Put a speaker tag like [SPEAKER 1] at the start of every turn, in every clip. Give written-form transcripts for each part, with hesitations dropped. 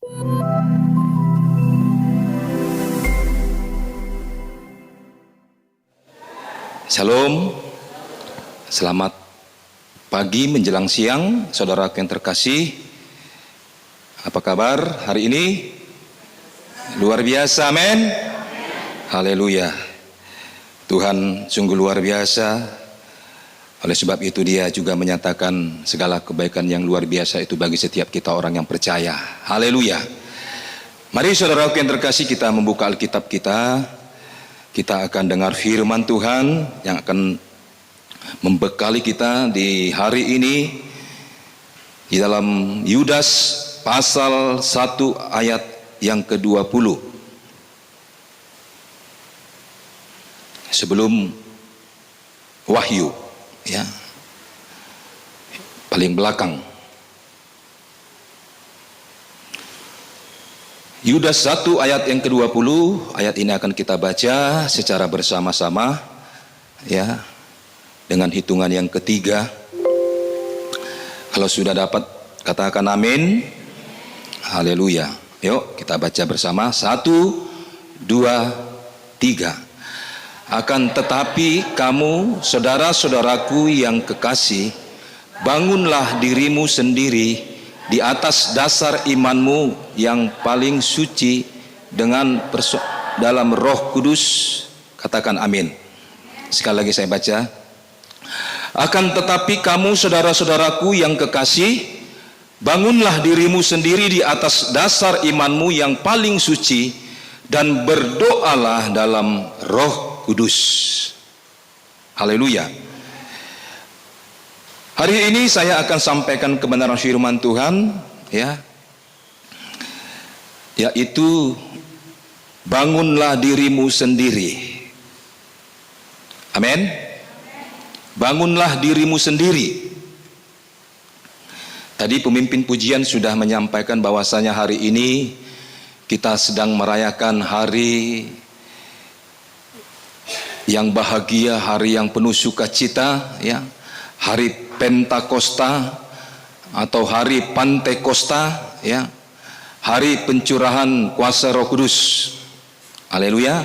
[SPEAKER 1] Shalom, selamat pagi menjelang siang, saudara yang terkasih. Apa kabar hari ini? Luar biasa, amin. Haleluya. Tuhan sungguh luar biasa. Oleh sebab itu dia juga menyatakan segala kebaikan yang luar biasa itu bagi setiap kita orang yang percaya. Haleluya. Mari saudaraku yang terkasih, kita membuka Alkitab kita. Kita akan dengar firman Tuhan yang akan membekali kita di hari ini di dalam Yudas pasal 1 ayat yang ke-20. Sebelum Wahyu, ya, paling belakang. Yudas 1 ayat yang ke-20, ayat ini akan kita baca secara bersama-sama, ya, dengan hitungan yang ketiga. Kalau sudah dapat, katakan amin. Haleluya. Yuk kita baca bersama. 1, 2, 3. Akan tetapi kamu, saudara-saudaraku yang kekasih, bangunlah dirimu sendiri di atas dasar imanmu yang paling suci dengan dalam Roh Kudus. Katakan amin. Sekali lagi saya baca. Akan tetapi kamu, saudara-saudaraku yang kekasih, bangunlah dirimu sendiri di atas dasar imanmu yang paling suci dan berdoalah dalam Roh Kudus. Haleluya. Hari ini saya akan sampaikan kebenaran firman Tuhan, ya, yaitu bangunlah dirimu sendiri. Amin. Bangunlah dirimu sendiri. Tadi pemimpin pujian sudah menyampaikan bahwasanya hari ini kita sedang merayakan hari yang bahagia, hari yang penuh sukacita, ya, hari Pentakosta atau hari Pantekosta, ya, hari pencurahan kuasa Roh Kudus. Haleluya.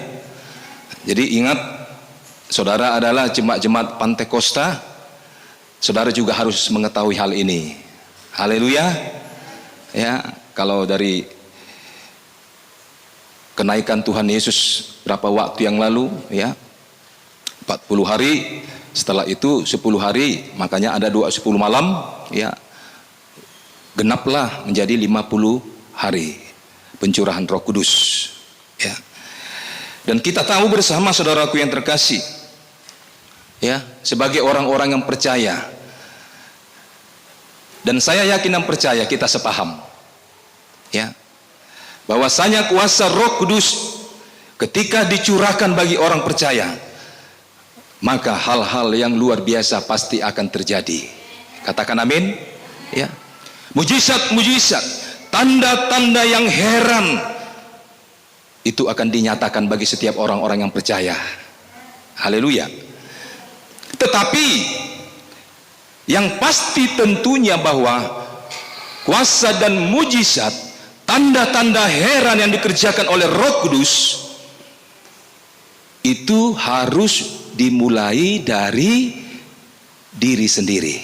[SPEAKER 1] Jadi ingat, saudara adalah jemaat-jemaat Pantekosta. Saudara juga harus mengetahui hal ini. Haleluya. Ya, kalau dari kenaikan Tuhan Yesus berapa waktu yang lalu, ya, 40 hari, setelah itu 10 hari, makanya ada 10 malam, ya, genaplah menjadi 50 hari pencurahan Roh Kudus, ya. Dan kita tahu bersama saudaraku yang terkasih, ya, sebagai orang-orang yang percaya, dan saya yakin dan percaya kita sepaham, ya, bahwasanya kuasa Roh Kudus ketika dicurahkan bagi orang percaya, maka hal-hal yang luar biasa pasti akan terjadi. Katakan amin, ya. Mujizat-mujizat, tanda-tanda yang heran itu akan dinyatakan bagi setiap orang-orang yang percaya. Haleluya. Tetapi yang pasti tentunya bahwa kuasa dan mujizat, tanda-tanda heran yang dikerjakan oleh Roh Kudus itu harus dimulai dari diri sendiri.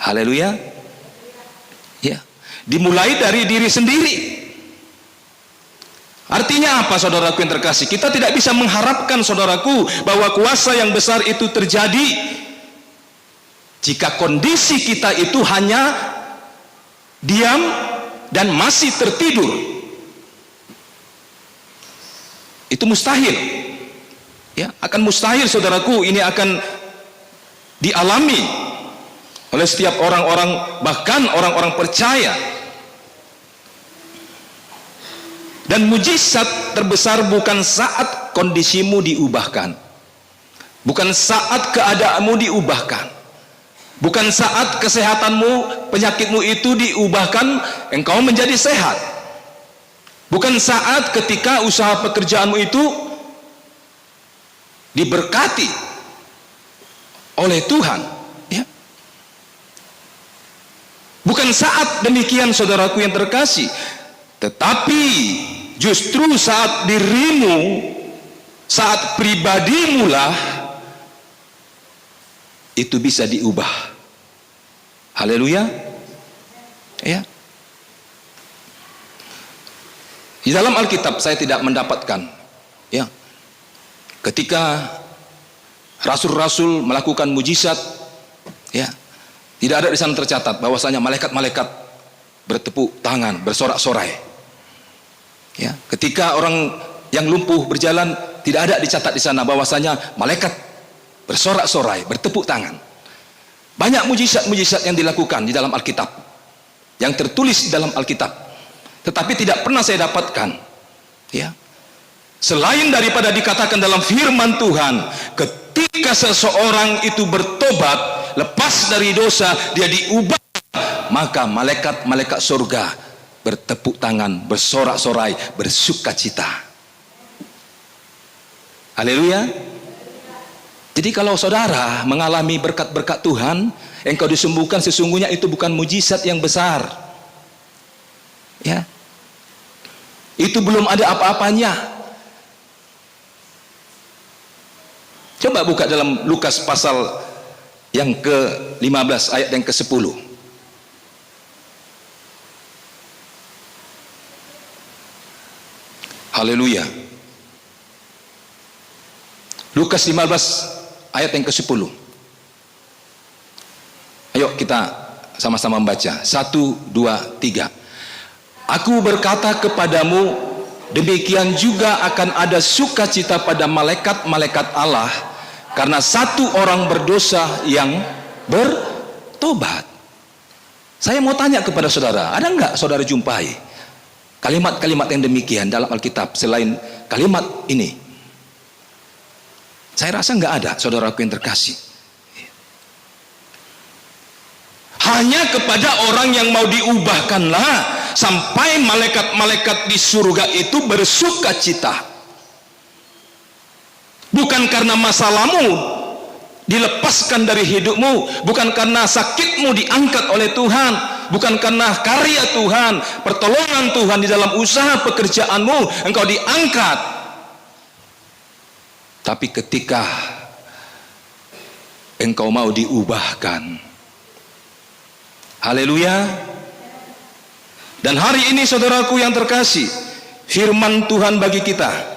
[SPEAKER 1] Haleluya. Ya, dimulai dari diri sendiri. Artinya apa, saudaraku yang terkasih? Kita tidak bisa mengharapkan, saudaraku, bahwa kuasa yang besar itu terjadi jika kondisi kita itu hanya diam dan masih tertidur. Itu mustahil. Ya, akan mustahil, saudaraku, ini akan dialami oleh setiap orang-orang, bahkan orang-orang percaya. Dan mujizat terbesar bukan saat kondisimu diubahkan, bukan saat keadaanmu diubahkan, bukan saat kesehatanmu, penyakitmu itu diubahkan, engkau menjadi sehat, bukan saat ketika usaha pekerjaanmu itu diberkati oleh Tuhan, ya. Bukan saat demikian saudaraku yang terkasih, tetapi justru saat dirimu, saat pribadimu lah itu bisa diubah. Haleluya. Ya. Di dalam Alkitab saya tidak mendapatkan, ya, ketika rasul-rasul melakukan mujizat, ya, tidak ada di sana tercatat bahwasanya malaikat-malaikat bertepuk tangan, bersorak-sorai. Ya, ketika orang yang lumpuh berjalan, tidak ada dicatat di sana bahwasanya malaikat bersorak-sorai, bertepuk tangan. Banyak mujizat-mujizat yang dilakukan di dalam Alkitab, yang tertulis di dalam Alkitab. Tetapi tidak pernah saya dapatkan, ya, selain daripada dikatakan dalam firman Tuhan, ketika seseorang itu bertobat, lepas dari dosa, dia diubah, maka malaikat-malaikat surga bertepuk tangan, bersorak-sorai, bersukacita. Haleluya. Jadi kalau saudara mengalami berkat-berkat Tuhan, engkau disembuhkan, sesungguhnya itu bukan mujizat yang besar, ya, itu belum ada apa-apanya. Coba buka dalam Lukas pasal yang ke-15 ayat yang ke-10. Haleluya. Lukas 15 ayat yang ke-10. Ayo kita sama-sama membaca. 1, 2, 3. Aku berkata kepadamu, demikian juga akan ada sukacita pada malaikat-malaikat Allah karena satu orang berdosa yang bertobat. Saya mau tanya kepada saudara, ada enggak saudara jumpai kalimat-kalimat yang demikian dalam Alkitab selain kalimat ini? Saya rasa enggak ada, saudaraku yang terkasih. Hanya kepada orang yang mau diubahkanlah sampai malaikat-malaikat di surga itu bersukacita. Bukan karena masalahmu dilepaskan dari hidupmu, bukan karena sakitmu diangkat oleh Tuhan, bukan karena karya Tuhan, pertolongan Tuhan di dalam usaha pekerjaanmu engkau diangkat. Tapi ketika engkau mau diubahkan. Haleluya. Dan hari ini saudaraku yang terkasih, firman Tuhan bagi kita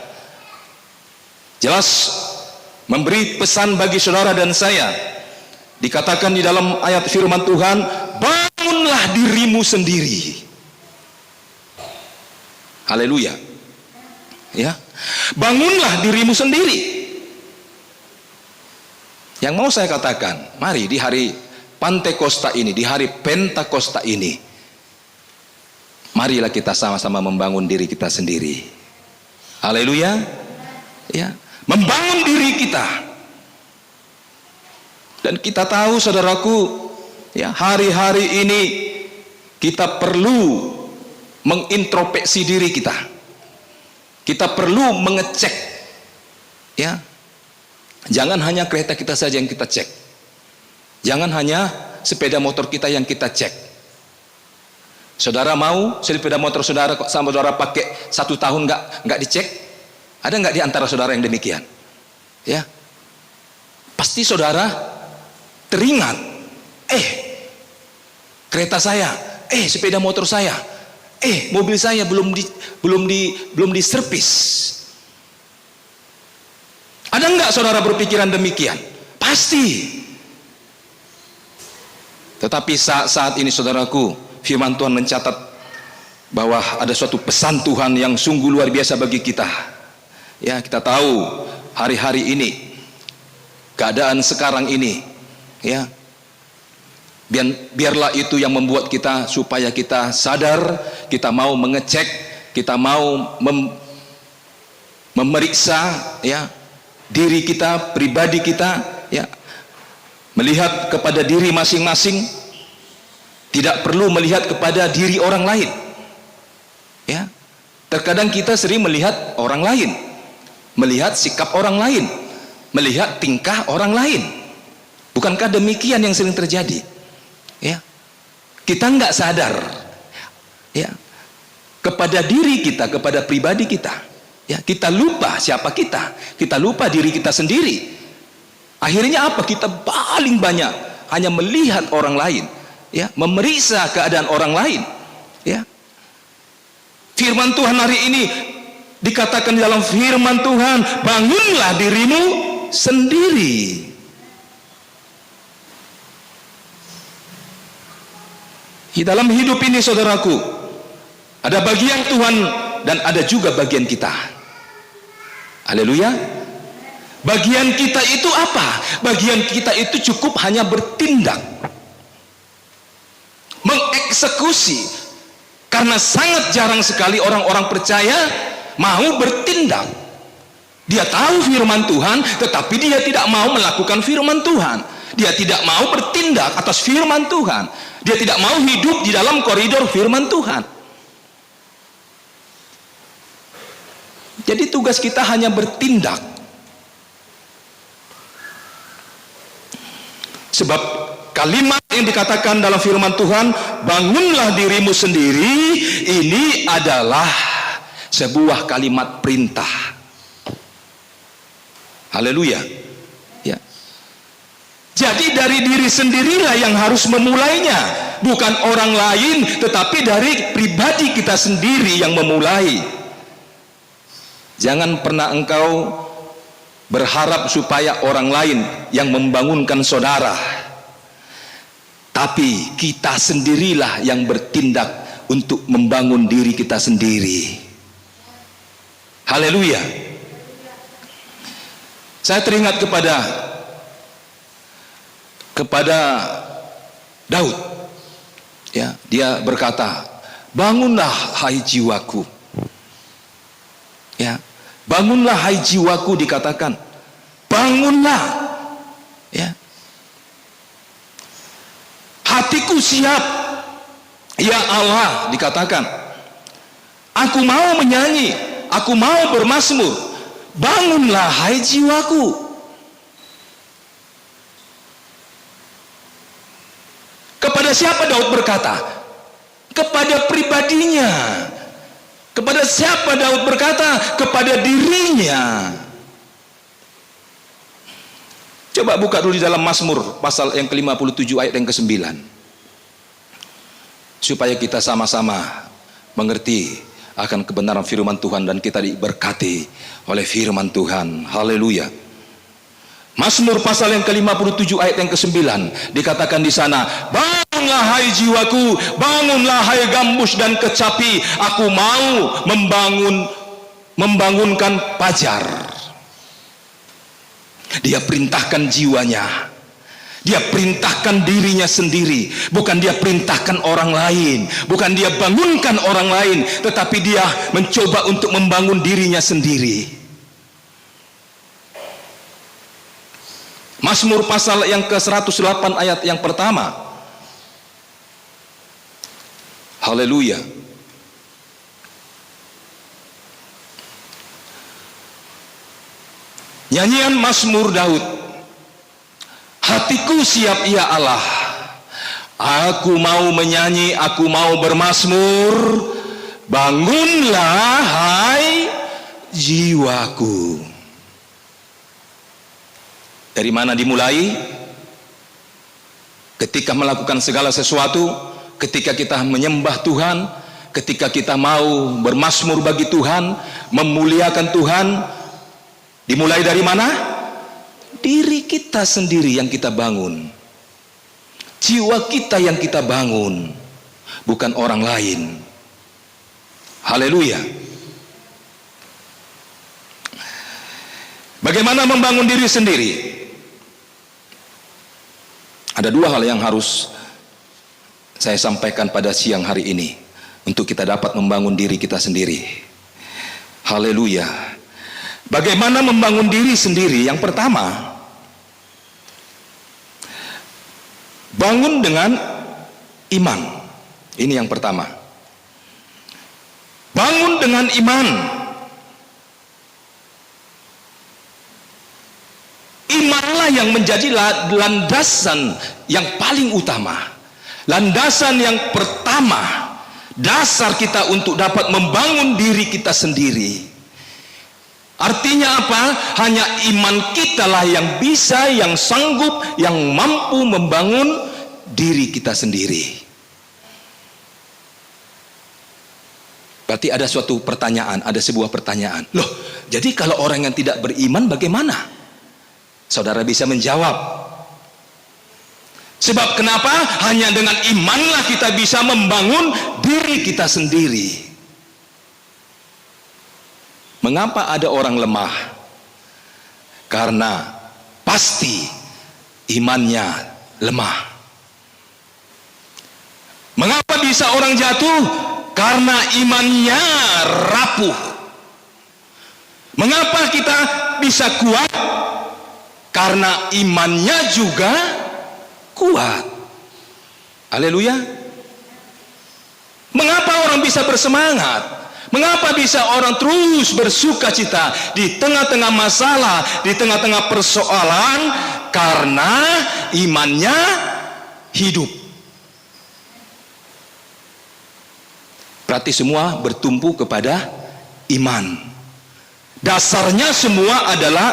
[SPEAKER 1] jelas memberi pesan bagi saudara dan saya. Dikatakan di dalam ayat firman Tuhan, bangunlah dirimu sendiri. Haleluya. Ya. Bangunlah dirimu sendiri. Yang mau saya katakan, mari di hari Pantekosta ini, di hari Pentakosta ini, marilah kita sama-sama membangun diri kita sendiri. Haleluya. Ya, membangun diri kita. Dan kita tahu saudaraku, ya, hari-hari ini kita perlu mengintrospeksi diri kita. Kita perlu mengecek, ya. Jangan hanya kereta kita saja yang kita cek. Jangan hanya sepeda motor kita yang kita cek. Saudara mau sepeda motor saudara kok sama saudara pakai 1 tahun nggak dicek? Ada nggak di antara saudara yang demikian? Ya, pasti saudara teringat. Kereta saya, sepeda motor saya, mobil saya belum diservis. Ada nggak saudara berpikiran demikian? Pasti. Tetapi saat ini saudaraku, firman Tuhan mencatat bahwa ada suatu pesan Tuhan yang sungguh luar biasa bagi kita. Ya, kita tahu hari-hari ini, keadaan sekarang ini, ya, biarlah itu yang membuat kita supaya kita sadar, kita mau mengecek, kita mau memeriksa, ya, diri kita, pribadi kita, ya, melihat kepada diri masing-masing, tidak perlu melihat kepada diri orang lain. Ya, terkadang kita sering melihat orang lain, melihat sikap orang lain, melihat tingkah orang lain. Bukankah demikian yang sering terjadi? Ya, Kita nggak sadar, ya, kepada diri kita, kepada pribadi kita. Ya, kita lupa siapa kita lupa diri kita sendiri. Akhirnya apa? Kita paling banyak hanya melihat orang lain, ya, memeriksa keadaan orang lain. Ya. Firman Tuhan hari ini dikatakan dalam firman Tuhan, bangunlah dirimu sendiri. Di dalam hidup ini, saudaraku, ada bagian Tuhan dan ada juga bagian kita. Haleluya. Bagian kita itu apa? Bagian kita itu cukup hanya bertindak, mengeksekusi. Karena sangat jarang sekali orang-orang percaya mau bertindak. Dia tahu firman Tuhan, tetapi dia tidak mau melakukan firman Tuhan. Dia tidak mau bertindak atas firman Tuhan. Dia tidak mau hidup di dalam koridor firman Tuhan. Jadi tugas kita hanya bertindak. Sebab kalimat yang dikatakan dalam firman Tuhan, bangunlah dirimu sendiri, ini adalah sebuah kalimat perintah. Haleluya. Ya. Jadi dari diri sendirilah yang harus memulainya, bukan orang lain, tetapi dari pribadi kita sendiri yang memulai. Jangan pernah engkau berharap supaya orang lain yang membangunkan saudara, tapi kita sendirilah yang bertindak untuk membangun diri kita sendiri. Haleluya. Saya teringat kepada Daud. Ya, dia berkata, bangunlah hai jiwaku. Ya, bangunlah hai jiwaku, dikatakan. Bangunlah. Ya. Hatiku siap, ya Allah, dikatakan. Aku mau menyanyi, aku mau bermazmur. Bangunlah hai jiwaku. Kepada siapa Daud berkata? Kepada pribadinya. Kepada siapa Daud berkata? Kepada dirinya. Coba buka dulu di dalam Mazmur pasal yang ke-57 ayat yang ke-9, supaya kita sama-sama mengerti akan kebenaran firman Tuhan dan kita diberkati oleh firman Tuhan. Haleluya. Mazmur pasal yang ke-57 ayat yang ke-9 dikatakan di sana, bangunlah hai jiwaku, bangunlah hai gambus dan kecapi, aku mau membangunkan pajar. Dia perintahkan jiwanya, dia perintahkan dirinya sendiri, bukan dia perintahkan orang lain, bukan dia bangunkan orang lain, tetapi dia mencoba untuk membangun dirinya sendiri. Mazmur pasal yang ke-108 ayat yang pertama. Haleluya. Nyanyian Mazmur Daud. Hatiku siap ya Allah, aku mau menyanyi, aku mau bermazmur. Bangunlah hai jiwaku. Dari mana dimulai? Ketika melakukan segala sesuatu, ketika kita menyembah Tuhan, ketika kita mau bermazmur bagi Tuhan, memuliakan Tuhan. Dimulai dari mana? Diri kita sendiri yang kita bangun, jiwa kita yang kita bangun, bukan orang lain. Haleluya. Bagaimana membangun diri sendiri? Ada dua hal yang harus saya sampaikan pada siang hari ini untuk kita dapat membangun diri kita sendiri. Haleluya. Bagaimana membangun diri sendiri? Yang pertama, bangun dengan iman. Ini yang pertama. Bangun dengan iman. Imanlah yang menjadi landasan yang paling utama. Landasan yang pertama, dasar kita untuk dapat membangun diri kita sendiri. Artinya apa? Hanya iman kitalah yang bisa, yang sanggup, yang mampu membangun diri kita sendiri. Berarti ada suatu pertanyaan, ada sebuah pertanyaan. Loh, jadi kalau orang yang tidak beriman bagaimana? Saudara bisa menjawab. Sebab kenapa? Hanya dengan imanlah kita bisa membangun diri kita sendiri. Mengapa ada orang lemah? Karena pasti imannya lemah. Mengapa bisa orang jatuh? Karena imannya rapuh. Mengapa kita bisa kuat? Karena imannya juga kuat. Haleluya. Mengapa orang bisa bersemangat? Mengapa bisa orang terus bersuka cita di tengah-tengah masalah, di tengah-tengah persoalan? Karena imannya hidup. Berarti semua bertumpu kepada iman. Dasarnya semua adalah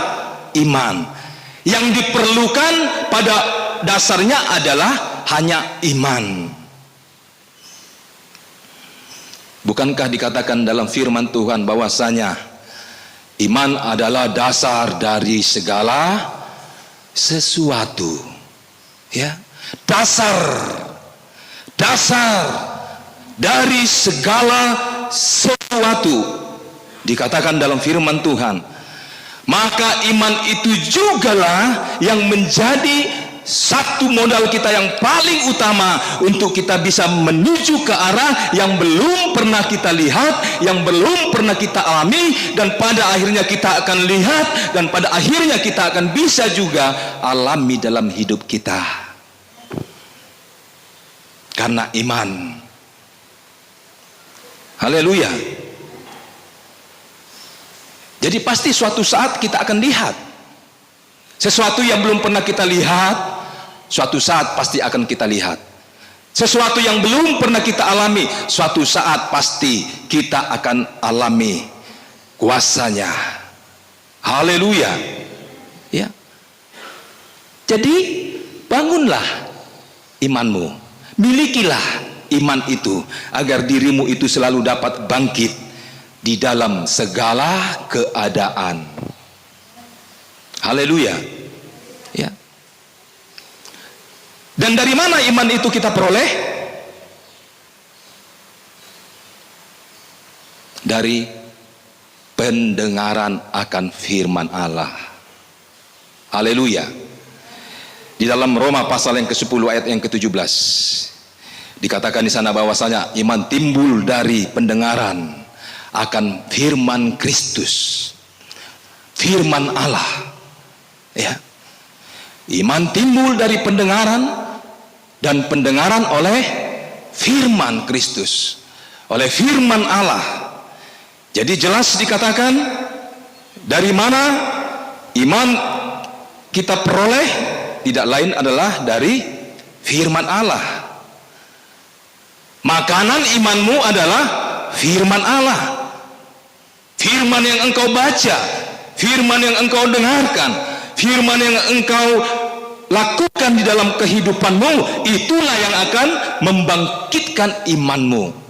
[SPEAKER 1] iman. Yang diperlukan pada dasarnya adalah hanya iman. Bukankah dikatakan dalam firman Tuhan bahwasanya iman adalah dasar dari segala sesuatu, ya, dasar dari segala sesuatu dikatakan dalam firman Tuhan. Maka iman itu jugalah yang menjadi satu modal kita yang paling utama untuk kita bisa menuju ke arah yang belum pernah kita lihat, yang belum pernah kita alami, dan pada akhirnya kita akan lihat, dan pada akhirnya kita akan bisa juga alami dalam hidup kita. Karena iman. Haleluya. Jadi pasti suatu saat kita akan lihat sesuatu yang belum pernah kita lihat. Suatu saat pasti akan kita lihat sesuatu yang belum pernah kita alami. Suatu saat pasti kita akan alami kuasanya. Haleluya, ya. Jadi bangunlah imanmu, milikilah iman itu agar dirimu itu selalu dapat bangkit di dalam segala keadaan. Haleluya, ya. Dan dari mana iman itu kita peroleh? Dari pendengaran akan firman Allah. Haleluya. Di dalam Roma pasal yang ke-10 ayat yang ke-17 dikatakan di sana bahwasanya iman timbul dari pendengaran akan firman Kristus, firman Allah, ya. Iman timbul dari pendengaran, dan pendengaran oleh firman Kristus, oleh firman Allah. Jadi jelas dikatakan dari mana iman kita peroleh, tidak lain adalah dari firman Allah. Makanan imanmu adalah firman Allah, firman yang engkau baca, firman yang engkau dengarkan, firman yang engkau lakukan di dalam kehidupanmu. Itulah yang akan membangkitkan imanmu.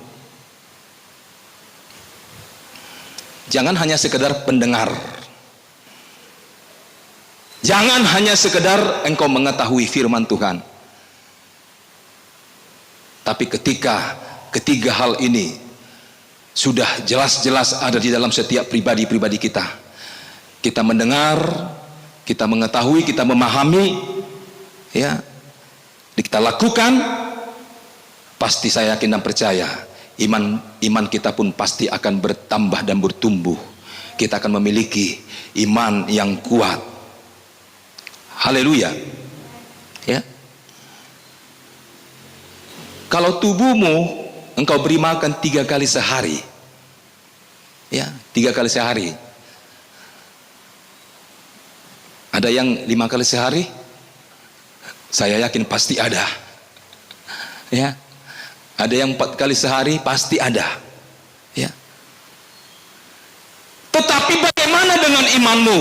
[SPEAKER 1] Jangan hanya sekedar pendengar, jangan hanya sekedar engkau mengetahui firman Tuhan, tapi ketika ketiga hal ini sudah jelas-jelas ada di dalam setiap pribadi-pribadi kita, kita mendengar, kita mengetahui, kita memahami, ya, kita lakukan, pasti saya yakin dan percaya iman kita pun pasti akan bertambah dan bertumbuh. Kita akan memiliki iman yang kuat. Haleluya, ya. Kalau tubuhmu engkau beri makan 3 kali sehari, ya, 3 kali sehari. Ada yang 5 kali sehari? Saya yakin pasti ada. Ya, ada yang 4 kali sehari, pasti ada. Ya. Tetapi bagaimana dengan imanmu?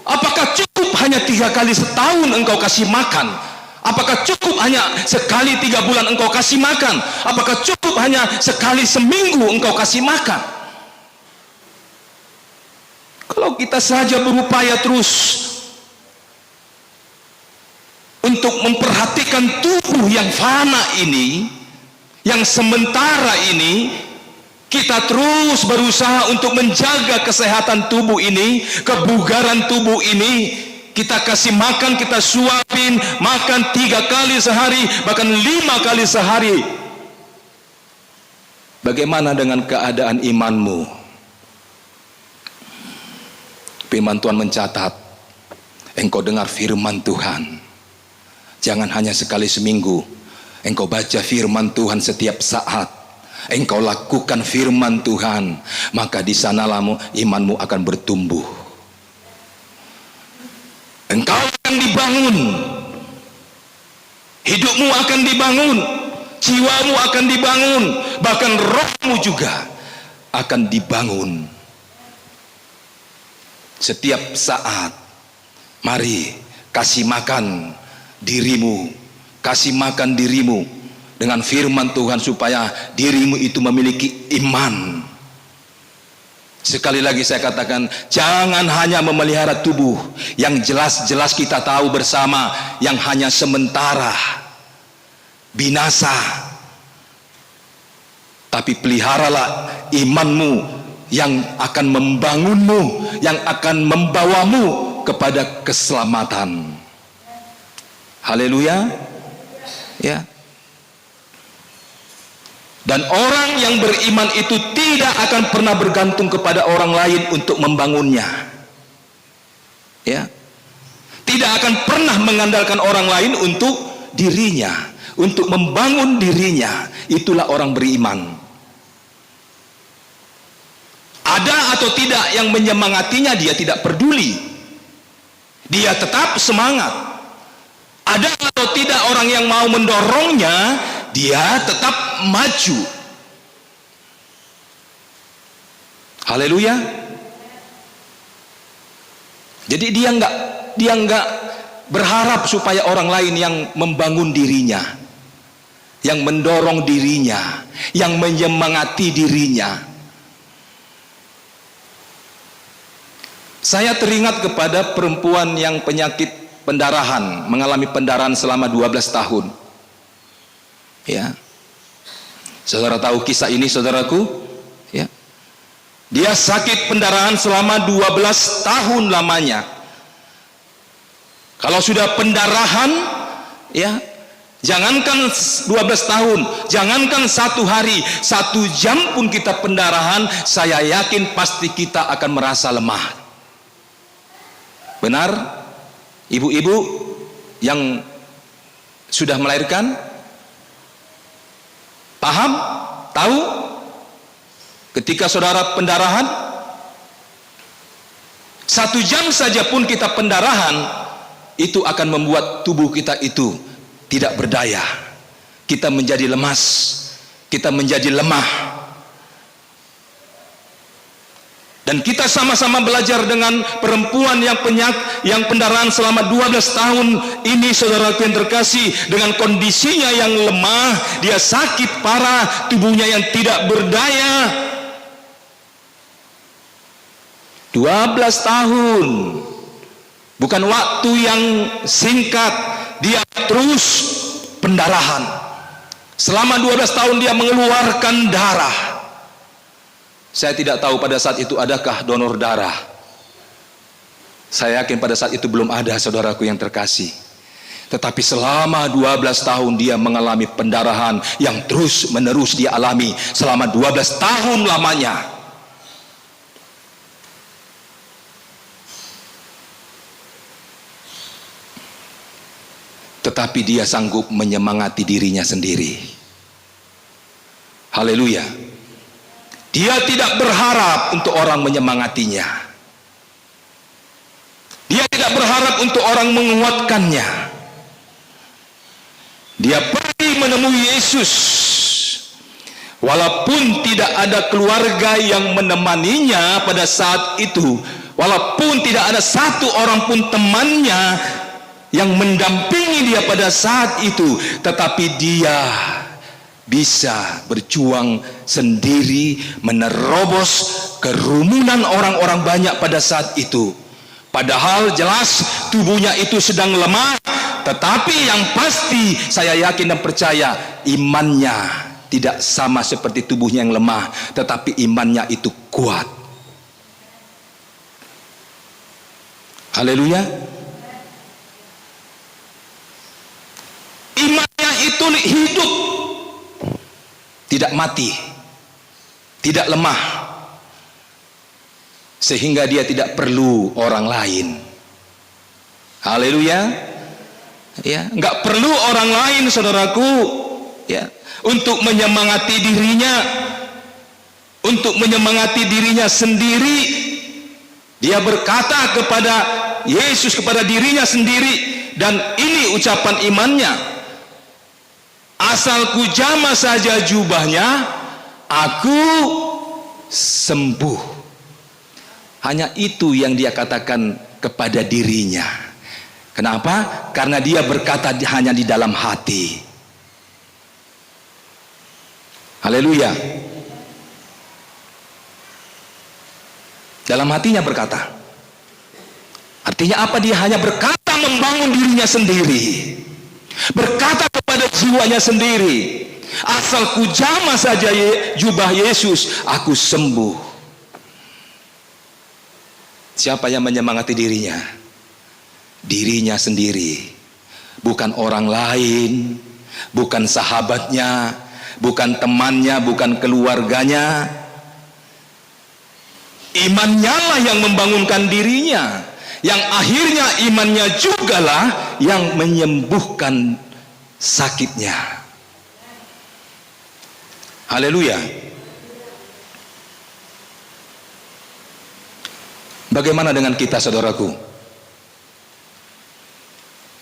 [SPEAKER 1] Apakah cukup hanya 3 kali setahun engkau kasih makan? Apakah cukup hanya sekali 3 bulan engkau kasih makan? Apakah cukup hanya sekali seminggu engkau kasih makan? Kalau kita saja berupaya terus untuk memperhatikan tubuh yang fana ini, yang sementara ini, kita terus berusaha untuk menjaga kesehatan tubuh ini, kebugaran tubuh ini. Kita kasih makan, kita suapin, makan 3 kali sehari, bahkan 5 kali sehari. Bagaimana dengan keadaan imanmu? Firman Tuhan mencatat, engkau dengar firman Tuhan. Jangan hanya sekali seminggu, engkau baca firman Tuhan setiap saat. Engkau lakukan firman Tuhan, maka di sanalah imanmu akan bertumbuh. Engkau akan dibangun, hidupmu akan dibangun, jiwamu akan dibangun, bahkan rohmu juga akan dibangun. Setiap saat, mari kasih makan dirimu, kasih makan dirimu dengan firman Tuhan supaya dirimu itu memiliki iman. Sekali lagi saya katakan, jangan hanya memelihara tubuh yang jelas-jelas kita tahu bersama yang hanya sementara binasa, tapi peliharalah imanmu yang akan membangunmu, yang akan membawamu kepada keselamatan. Haleluya. Ya. Dan orang yang beriman itu tidak akan pernah bergantung kepada orang lain untuk membangunnya. Ya. Tidak akan pernah mengandalkan orang lain untuk dirinya, untuk membangun dirinya. Itulah orang beriman. Ada atau tidak yang menyemangatinya, dia tidak peduli. Dia tetap semangat. Ada atau tidak orang yang mau mendorongnya, dia tetap maju. Haleluya. Jadi dia enggak berharap supaya orang lain yang membangun dirinya, yang mendorong dirinya, yang menyemangati dirinya. Saya teringat kepada perempuan yang penyakit pendarahan, mengalami pendarahan selama 12 tahun. Ya. Saudara tahu kisah ini, saudaraku? Ya. Dia sakit pendarahan selama 12 tahun lamanya. Kalau sudah pendarahan, ya, jangankan 12 tahun, jangankan 1 hari, 1 jam pun kita pendarahan, saya yakin pasti kita akan merasa lemah. Benar? Ibu-ibu yang sudah melahirkan? Paham? Tahu? Ketika saudara pendarahan, 1 jam saja pun kita pendarahan, itu akan membuat tubuh kita itu tidak berdaya. Kita menjadi lemas, kita menjadi lemah. Dan kita sama-sama belajar dengan perempuan yang pendarahan selama 12 tahun ini, saudaraku yang terkasih, dengan kondisinya yang lemah, dia sakit parah, tubuhnya yang tidak berdaya. 12 tahun, bukan waktu yang singkat, dia terus pendarahan. Selama 12 tahun dia mengeluarkan darah. Saya tidak tahu pada saat itu adakah donor darah. Saya yakin pada saat itu belum ada, saudaraku yang terkasih. Tetapi selama 12 tahun dia mengalami pendarahan yang terus menerus dia alami selama 12 tahun lamanya. Tetapi dia sanggup menyemangati dirinya sendiri. Haleluya. Dia tidak berharap untuk orang menyemangatinya. Dia tidak berharap untuk orang menguatkannya. Dia pergi menemui Yesus, walaupun tidak ada keluarga yang menemaninya pada saat itu, walaupun tidak ada satu orang pun temannya yang mendampingi dia pada saat itu, tetapi dia bisa berjuang sendiri menerobos kerumunan orang-orang banyak pada saat itu. Padahal jelas tubuhnya itu sedang lemah, tetapi yang pasti saya yakin dan percaya imannya tidak sama seperti tubuhnya yang lemah, tetapi imannya itu kuat. Haleluya. Imannya itu hidup, tidak mati, tidak lemah, sehingga dia tidak perlu orang lain. Haleluya. Ya, nggak perlu orang lain, saudaraku, ya, untuk menyemangati dirinya, untuk menyemangati dirinya sendiri. Dia berkata kepada Yesus, kepada dirinya sendiri, dan ini ucapan imannya, asal ku jamah saja jubahnya, aku sembuh. Hanya itu yang dia katakan kepada dirinya. Kenapa? Karena dia berkata hanya di dalam hati. Haleluya. Dalam hatinya berkata. Artinya apa? Dia hanya berkata membangun dirinya sendiri, berkata kepada jiwanya sendiri, asal ku jamah saja jubah Yesus, aku sembuh. Siapa yang menyemangati dirinya? Dirinya sendiri, bukan orang lain, bukan sahabatnya, bukan temannya, bukan keluarganya. Imannya lah yang membangunkan dirinya, yang akhirnya imannya jugalah yang menyembuhkan sakitnya. Haleluya. Bagaimana dengan kita, saudaraku?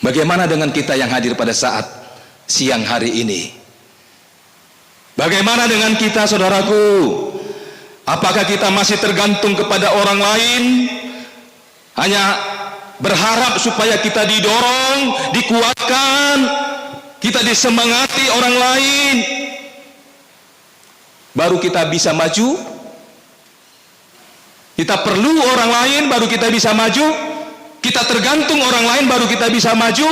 [SPEAKER 1] Bagaimana dengan kita yang hadir pada saat siang hari ini? Bagaimana dengan kita, saudaraku? Apakah kita masih tergantung kepada orang lain? Hanya berharap supaya kita didorong, dikuatkan, kita disemangati orang lain, baru kita bisa maju? Kita perlu orang lain baru kita bisa maju? Kita tergantung orang lain baru kita bisa maju?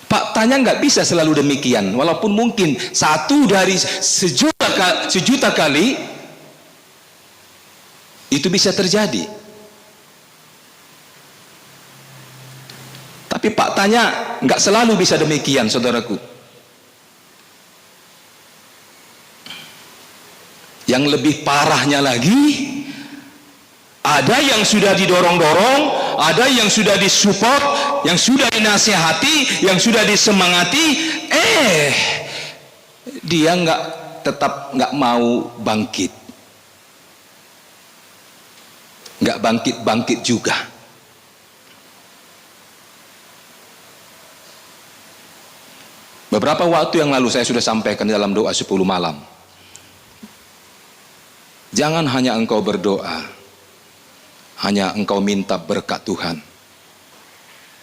[SPEAKER 1] Faktanya nggak bisa selalu demikian. Walaupun mungkin satu dari sejuta kali itu bisa terjadi. Tapi faktanya nggak selalu bisa demikian, saudaraku. Yang lebih parahnya lagi, ada yang sudah didorong-dorong, ada yang sudah disupport, yang sudah dinasihati, yang sudah disemangati, dia tetap nggak mau bangkit, nggak bangkit juga. Beberapa waktu yang lalu saya sudah sampaikan dalam doa 10 malam. Jangan hanya engkau berdoa, hanya engkau minta berkat Tuhan,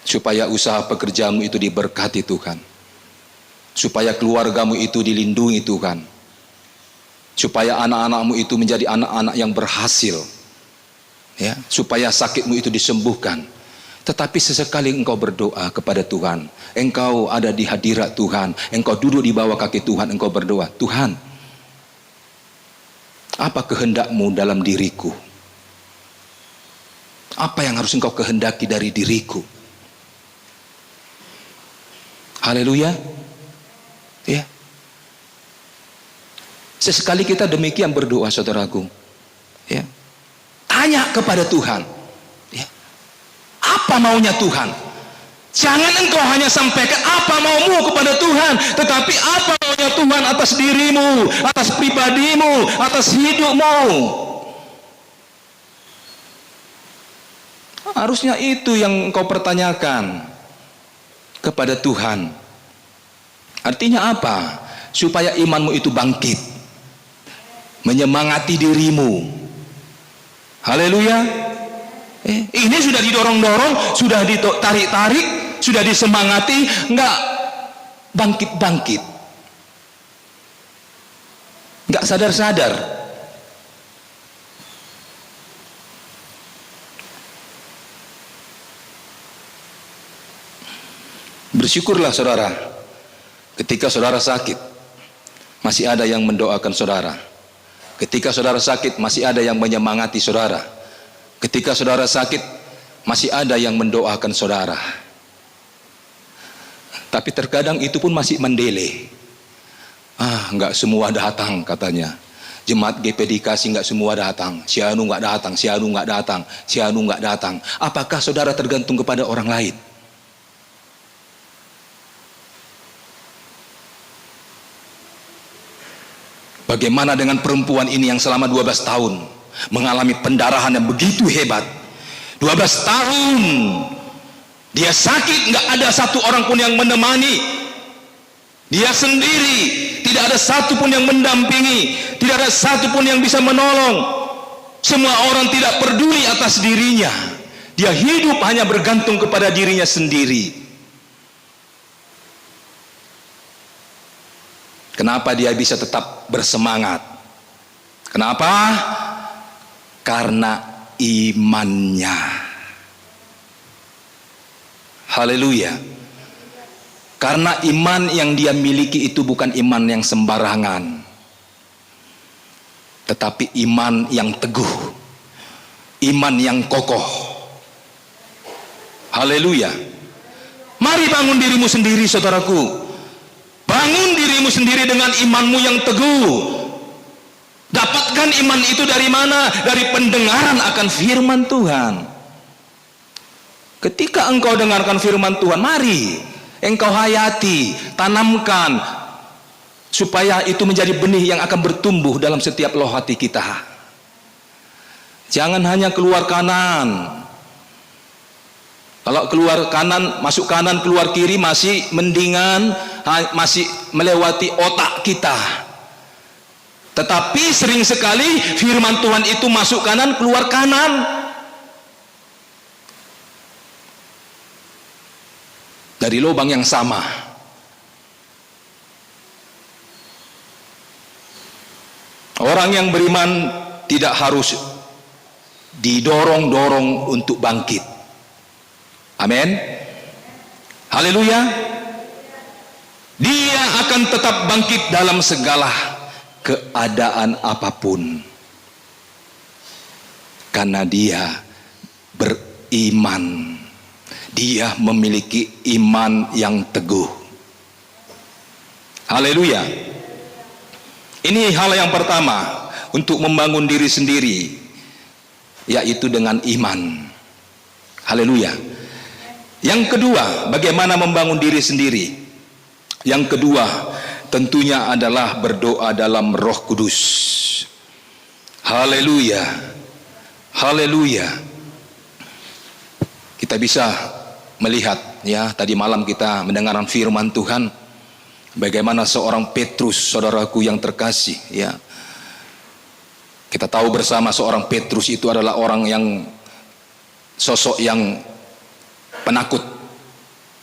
[SPEAKER 1] supaya usaha pekerjaanmu itu diberkati Tuhan, supaya keluargamu itu dilindungi Tuhan, supaya anak-anakmu itu menjadi anak-anak yang berhasil, ya, supaya sakitmu itu disembuhkan. Tetapi sesekali engkau berdoa kepada Tuhan, engkau ada di hadirat Tuhan, engkau duduk di bawah kaki Tuhan, engkau berdoa, Tuhan, apa kehendakmu dalam diriku? Apa yang harus engkau kehendaki dari diriku? Haleluya. Ya. Sesekali kita demikian berdoa, saudaraku. Ya. Tanya kepada Tuhan. Ya. Apa maunya Tuhan? Jangan engkau hanya sampaikan apa maumu kepada Tuhan, tetapi apa maunya Tuhan atas dirimu, atas pribadimu, atas hidupmu. Harusnya itu yang engkau pertanyakan kepada Tuhan. Artinya apa? Supaya imanmu itu bangkit, menyemangati dirimu. Haleluya. Ini sudah didorong-dorong, sudah ditarik-tarik, sudah disemangati, enggak bangkit-bangkit, enggak sadar-sadar. Bersyukurlah saudara, ketika saudara sakit, masih ada yang mendoakan saudara. Ketika saudara sakit, masih ada yang menyemangati saudara. Ketika saudara sakit, masih ada yang mendoakan saudara. Tapi terkadang itu pun masih mendelay. Enggak semua datang katanya. Jemaat GPD Kasih enggak semua datang. Si Anu enggak datang, si Anu enggak datang, si Anu enggak datang. Apakah saudara tergantung kepada orang lain? Bagaimana dengan perempuan ini yang selama 12 tahun mengalami pendarahan yang begitu hebat? 12 tahun dia sakit, nggak ada satu orang pun yang menemani. Dia sendiri, tidak ada satu pun yang mendampingi, tidak ada satu pun yang bisa menolong. Semua orang tidak peduli atas dirinya. Dia hidup hanya bergantung kepada dirinya sendiri. Kenapa dia bisa tetap bersemangat? Kenapa? Karena imannya. Haleluya. Karena iman yang dia miliki itu bukan iman yang sembarangan, tetapi iman yang teguh, iman yang kokoh. Haleluya. Mari bangun dirimu sendiri saudaraku. Bangun dirimu sendiri dengan imanmu yang teguh. Dapatkan iman itu dari mana? Dari pendengaran akan firman Tuhan. Ketika engkau dengarkan firman Tuhan, mari engkau hayati, tanamkan, supaya itu menjadi benih yang akan bertumbuh dalam setiap loh hati kita. Jangan hanya keluar kanan. Kalau keluar kanan, masuk kanan, keluar kiri masih mendingan, masih melewati otak kita. Tetapi sering sekali firman Tuhan itu masuk kanan, keluar kanan. Dari lubang yang sama. Orang yang beriman tidak harus didorong-dorong untuk bangkit. Amin. Haleluya. Dia akan tetap bangkit dalam segala keadaan apapun, karena dia beriman. Dia memiliki iman yang teguh. Haleluya. Ini hal yang pertama untuk membangun diri sendiri, yaitu dengan iman. Haleluya. Yang kedua, bagaimana membangun diri sendiri? Yang kedua, tentunya adalah berdoa dalam Roh Kudus. Haleluya. Haleluya. Kita bisa melihat, ya, tadi malam kita mendengarkan firman Tuhan, bagaimana seorang Petrus, saudaraku yang terkasih, ya. Kita tahu bersama seorang Petrus itu adalah orang yang sosok yang penakut,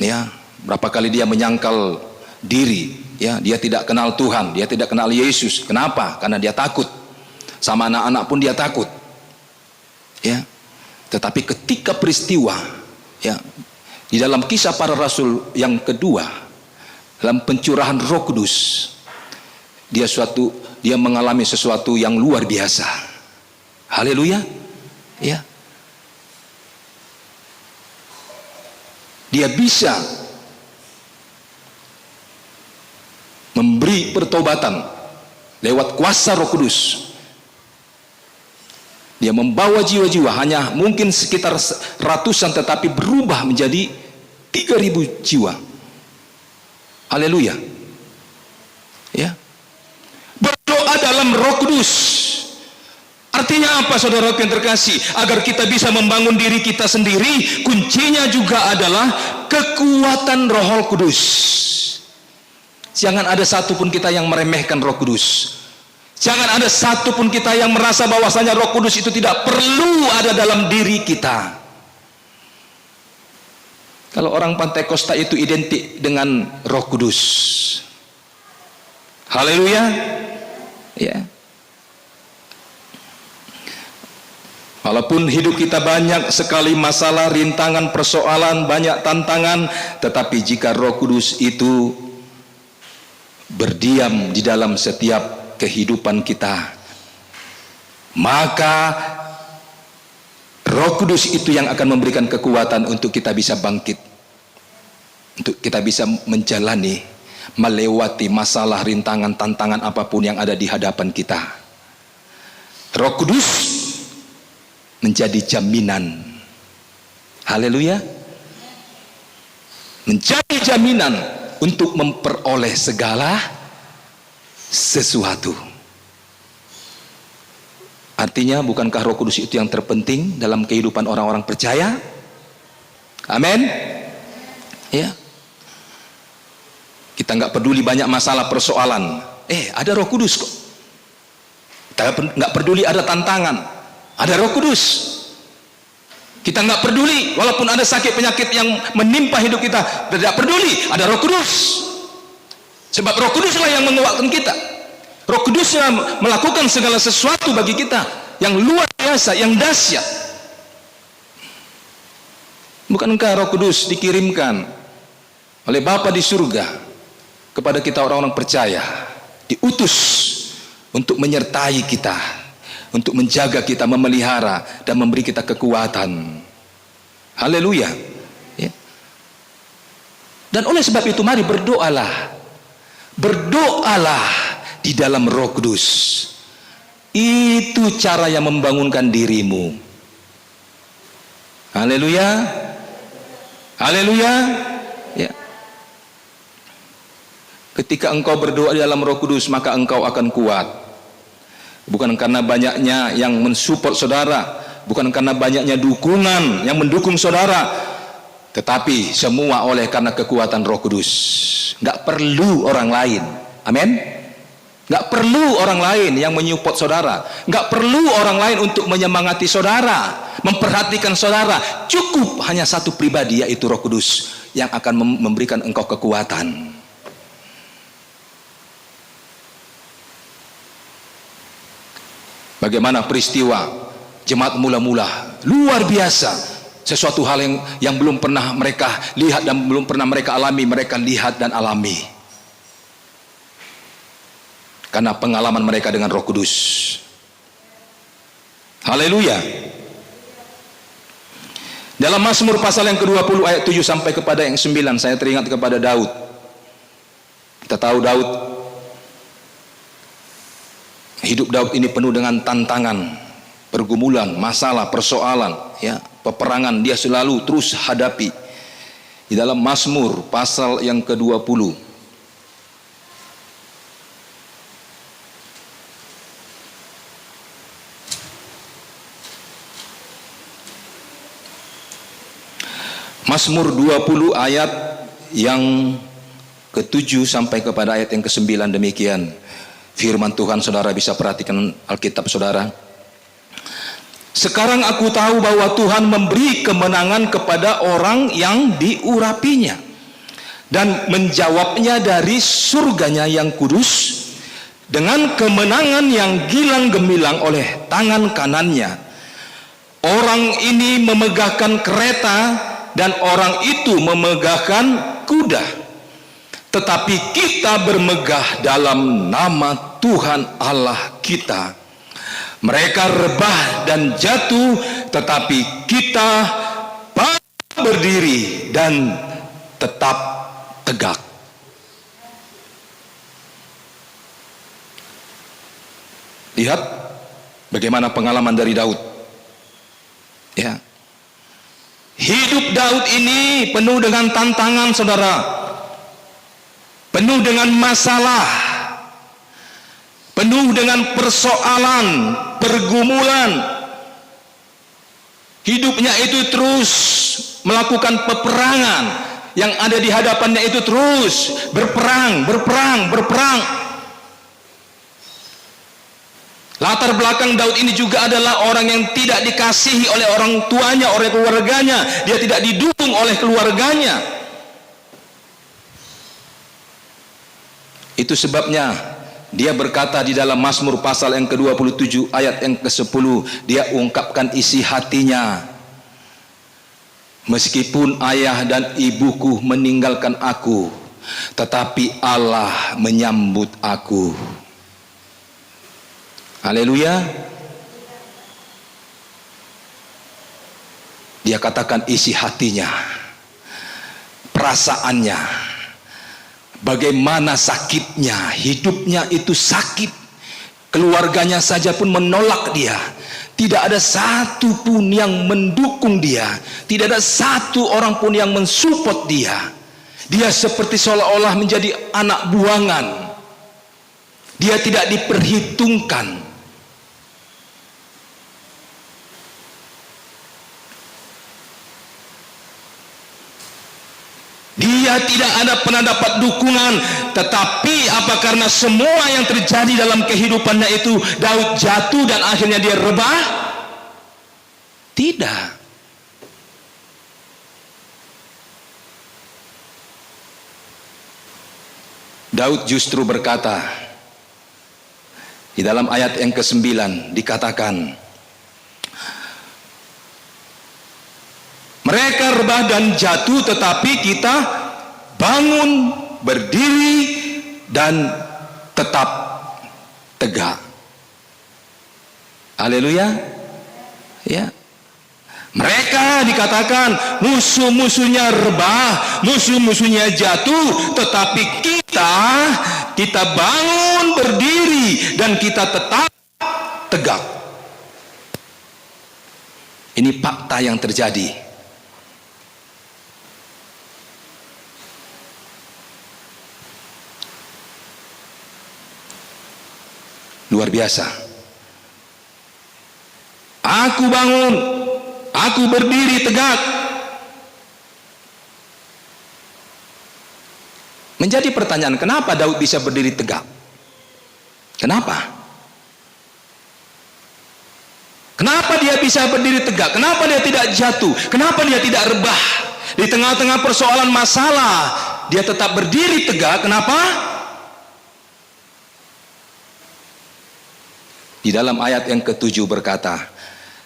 [SPEAKER 1] ya. Berapa kali dia menyangkal diri, ya. Dia tidak kenal Tuhan, dia tidak kenal Yesus. Kenapa? Karena dia takut. Sama anak-anak pun dia takut, ya. Tetapi ketika peristiwa, ya, di dalam Kisah Para Rasul yang kedua, dalam pencurahan Roh Kudus, dia mengalami sesuatu yang luar biasa. Haleluya, ya. Dia bisa memberi pertobatan lewat kuasa Roh Kudus. Dia membawa jiwa-jiwa, hanya mungkin sekitar ratusan, tetapi berubah menjadi 3.000 jiwa. Haleluya, ya. Berdoa dalam Roh Kudus artinya apa, saudara yang terkasih? Agar kita bisa membangun diri kita sendiri, kuncinya juga adalah kekuatan Roh Kudus. Jangan ada satupun kita yang meremehkan Roh Kudus. Jangan ada satupun kita yang merasa bahwasanya Roh Kudus itu tidak perlu ada dalam diri kita. Kalau orang Pantekosta itu identik dengan Roh Kudus. Haleluya. Ya. Walaupun hidup kita banyak sekali masalah, rintangan, persoalan, banyak tantangan, tetapi jika Roh Kudus itu berdiam di dalam setiap kehidupan kita, maka Roh Kudus itu yang akan memberikan kekuatan untuk kita bisa bangkit, untuk kita bisa menjalani, melewati masalah, rintangan, tantangan apapun yang ada di hadapan kita. Roh Kudus menjadi jaminan. Haleluya. Menjadi jaminan untuk memperoleh segala sesuatu. Artinya, bukankah Roh Kudus itu yang terpenting dalam kehidupan orang-orang percaya? Amin. Ya. Kita nggak peduli banyak masalah, persoalan. Ada Roh Kudus kok. Kita nggak peduli ada tantangan. Ada Roh Kudus. Kita nggak peduli walaupun ada sakit penyakit yang menimpa hidup kita, tidak peduli, ada Roh Kudus. Sebab Roh Kuduslah yang menguatkan kita. Roh Kuduslah melakukan segala sesuatu bagi kita yang luar biasa, yang dahsyat. Bukankah Roh Kudus dikirimkan oleh Bapa di surga kepada kita orang-orang percaya, diutus untuk menyertai kita, untuk menjaga kita, memelihara, dan memberi kita kekuatan. Haleluya. Ya. Dan oleh sebab itu mari berdoalah. Berdoalah di dalam Roh Kudus. Itu cara yang membangunkan dirimu. Haleluya. Haleluya. Ya. Ketika engkau berdoa di dalam Roh Kudus, maka engkau akan kuat. Bukan karena banyaknya yang mensupport saudara, bukan karena banyaknya dukungan yang mendukung saudara, tetapi semua oleh karena kekuatan Roh Kudus. Nggak perlu orang lain. Amin. Nggak perlu orang lain yang menyupport saudara, nggak perlu orang lain untuk menyemangati saudara, memperhatikan saudara. Cukup hanya satu pribadi, yaitu Roh Kudus, yang akan memberikan engkau kekuatan. Bagaimana peristiwa jemaat mula-mula, luar biasa. Sesuatu hal yang belum pernah mereka lihat dan belum pernah mereka alami, mereka lihat dan alami. Karena pengalaman mereka dengan Roh Kudus. Haleluya. Dalam Mazmur pasal yang ke-20 ayat 7 sampai kepada yang 9, saya teringat kepada Daud. Kita tahu Daud, hidup Daud ini penuh dengan tantangan, pergumulan, masalah, persoalan, ya, peperangan dia selalu terus hadapi. Di dalam Mazmur pasal yang ke-20, Mazmur 20 ayat yang ke-7 sampai kepada ayat yang ke-9 demikian. Firman Tuhan, saudara bisa perhatikan Alkitab saudara. Sekarang aku tahu bahwa Tuhan memberi kemenangan kepada orang yang diurapinya, dan menjawabnya dari surganya yang kudus dengan kemenangan yang gilang gemilang oleh tangan kanannya. Orang ini memegahkan kereta dan orang itu memegahkan kuda, tetapi kita bermegah dalam nama Tuhan Allah kita. Mereka rebah dan jatuh, tetapi kita berdiri dan tetap tegak. Lihat bagaimana pengalaman dari Daud. Ya. Hidup Daud ini penuh dengan tantangan, saudara. Penuh dengan masalah, penuh dengan persoalan, pergumulan. Hidupnya itu terus melakukan peperangan. yang ada di hadapannya itu terus berperang. Latar belakang Daud ini juga adalah orang yang tidak dikasihi oleh orang tuanya, oleh keluarganya. Dia tidak didukung oleh keluarganya. Itu sebabnya dia berkata di dalam Mazmur pasal yang ke-27 ayat yang ke-10, dia ungkapkan isi hatinya. Meskipun ayah dan ibuku meninggalkan aku, tetapi Allah menyambut aku. Haleluya. Dia katakan isi hatinya, perasaannya, bagaimana sakitnya, hidupnya itu sakit. Keluarganya saja pun menolak dia. Tidak ada satu pun yang mendukung dia. Tidak ada satu orang pun yang mensupport dia. Dia seperti seolah-olah menjadi anak buangan. Dia tidak diperhitungkan. Dia tidak ada pernah dapat dukungan. Tetapi apa karena semua yang terjadi dalam kehidupannya itu Daud jatuh dan akhirnya dia rebah? Tidak. Daud justru berkata di dalam ayat yang ke-9 dikatakan, mereka rebah dan jatuh, tetapi kita bangun, berdiri, dan tetap tegak. Haleluya. Ya. Mereka dikatakan musuh-musuhnya rebah, musuh-musuhnya jatuh, tetapi kita bangun, berdiri, dan kita tetap tegak. Ini fakta yang terjadi. Luar biasa. Aku bangun, aku berdiri tegak. Menjadi pertanyaan, kenapa Daud bisa berdiri tegak? Kenapa? Kenapa dia bisa berdiri tegak? Kenapa dia tidak jatuh? Kenapa dia tidak rebah? Di tengah-tengah persoalan masalah, dia tetap berdiri tegak. Kenapa? Di dalam ayat yang ke-7 berkata,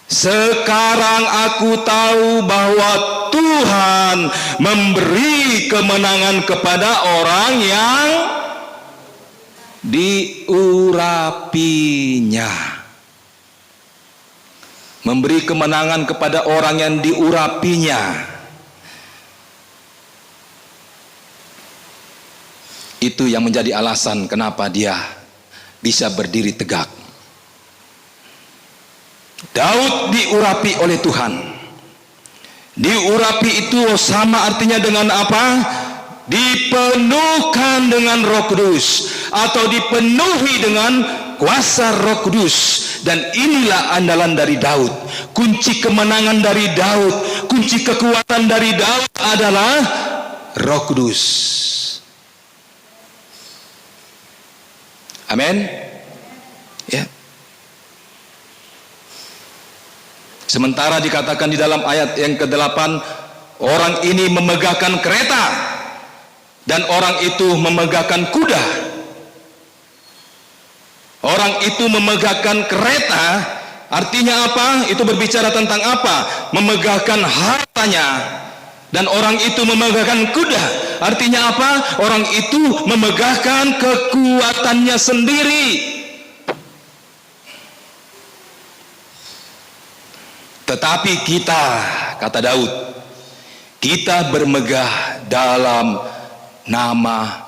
[SPEAKER 1] sekarang aku tahu bahwa Tuhan memberi kemenangan kepada orang yang diurapinya. Memberi kemenangan kepada orang yang diurapinya. Itu yang menjadi alasan kenapa dia bisa berdiri tegak. Daud diurapi oleh Tuhan. Diurapi itu sama artinya dengan apa? Dipenuhkan dengan Roh Kudus atau dipenuhi dengan kuasa Roh Kudus. Dan inilah andalan dari Daud. Kunci kemenangan dari Daud, kunci kekuatan dari Daud adalah Roh Kudus. Amin. Ya. Sementara dikatakan di dalam ayat yang ke-8, orang ini memegahkan kereta dan orang itu memegahkan kuda. Orang itu memegahkan kereta artinya apa? Itu berbicara tentang apa? Memegahkan hartanya. Dan orang itu memegahkan kuda artinya apa? Orang itu memegahkan kekuatannya sendiri. Tetapi kita, kata Daud, kita bermegah dalam nama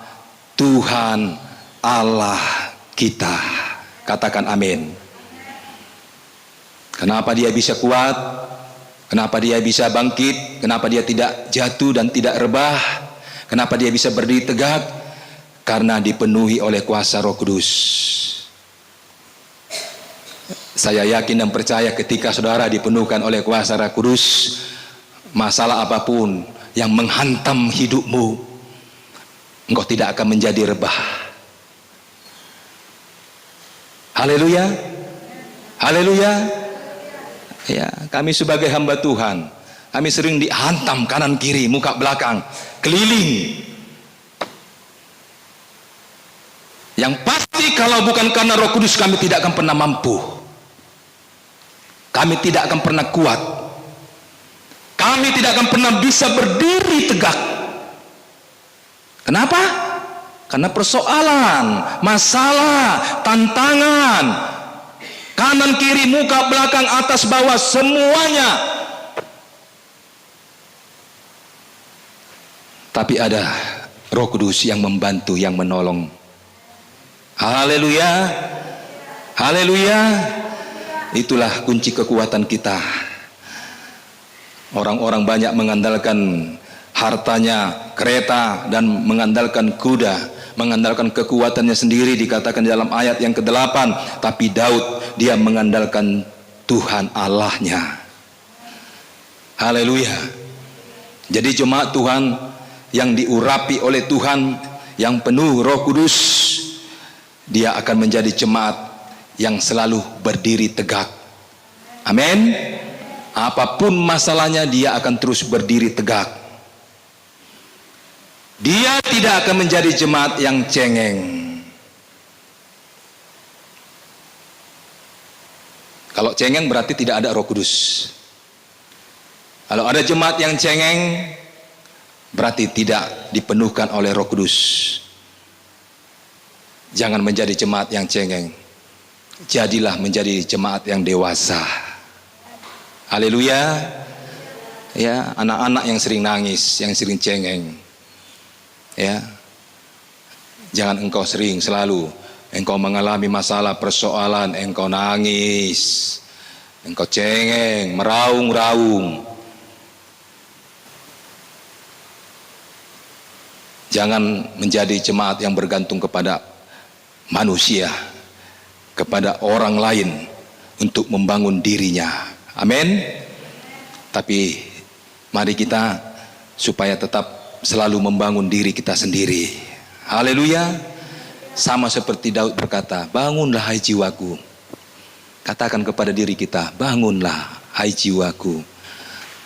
[SPEAKER 1] Tuhan Allah kita. Katakan amin. Kenapa dia bisa kuat? Kenapa dia bisa bangkit? Kenapa dia tidak jatuh dan tidak rebah? Kenapa dia bisa berdiri tegak? Karena dipenuhi oleh kuasa Roh Kudus. Saya yakin dan percaya ketika saudara dipenuhkan oleh kuasa Roh Kudus, masalah apapun yang menghantam hidupmu, engkau tidak akan menjadi rebah. Haleluya, haleluya. Ya, kami sebagai hamba Tuhan, kami sering dihantam kanan kiri, muka belakang, keliling. Yang pasti kalau bukan karena Roh Kudus, kami tidak akan pernah mampu. Kami tidak akan pernah kuat. Kami tidak akan pernah bisa berdiri tegak. Kenapa? Karena persoalan, masalah, tantangan, kanan kiri, muka belakang, atas bawah, semuanya. Tapi ada Roh Kudus yang membantu, yang menolong. Haleluya, haleluya. Itulah kunci kekuatan kita. Orang-orang banyak mengandalkan hartanya, kereta, dan mengandalkan kuda, mengandalkan kekuatannya sendiri, dikatakan dalam ayat yang ke-8. Tapi Daud, dia mengandalkan Tuhan Allahnya. Haleluya. Jadi jemaat Tuhan yang diurapi oleh Tuhan, yang penuh Roh Kudus, dia akan menjadi jemaat yang selalu berdiri tegak. Amin. Apapun masalahnya, dia akan terus berdiri tegak. Dia tidak akan menjadi jemaat yang cengeng. Kalau cengeng berarti tidak ada Roh Kudus. Kalau ada jemaat yang cengeng, berarti tidak dipenuhkan oleh Roh Kudus. Jangan menjadi jemaat yang cengeng. Jadilah menjadi jemaat yang dewasa. Haleluya. Ya, anak-anak yang sering nangis, yang sering cengeng. Ya. Jangan engkau sering selalu engkau mengalami masalah, persoalan, engkau nangis, engkau cengeng, meraung-raung. Jangan menjadi jemaat yang bergantung kepada manusia, kepada orang lain untuk membangun dirinya. Amin. Tapi mari kita supaya tetap selalu membangun diri kita sendiri. Haleluya. Sama seperti Daud berkata, bangunlah hai jiwaku. Katakan kepada diri kita, bangunlah hai jiwaku.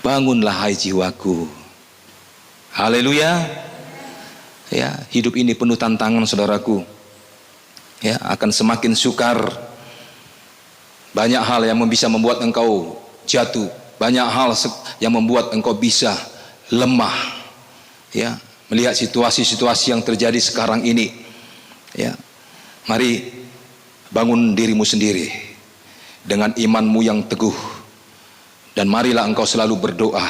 [SPEAKER 1] Bangunlah hai jiwaku. Haleluya. Ya, hidup ini penuh tantangan, saudaraku. Ya, akan semakin sukar. Banyak hal yang bisa membuat engkau jatuh, banyak hal yang membuat engkau bisa lemah. Ya, melihat situasi-situasi yang terjadi sekarang ini. Ya, mari bangun dirimu sendiri dengan imanmu yang teguh, dan marilah engkau selalu berdoa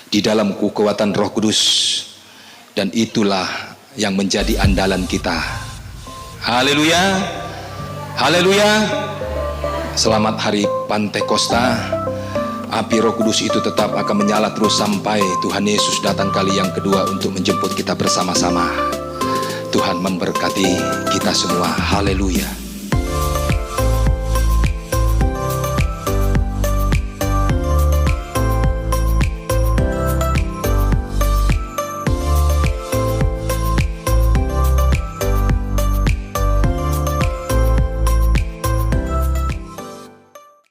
[SPEAKER 1] di dalam kekuatan Roh Kudus, dan itulah yang menjadi andalan kita. Haleluya, haleluya. Selamat hari Pantekosta. Api Roh Kudus itu tetap akan menyala terus sampai Tuhan Yesus datang kali yang kedua untuk menjemput kita bersama-sama. Tuhan memberkati kita semua. Haleluya.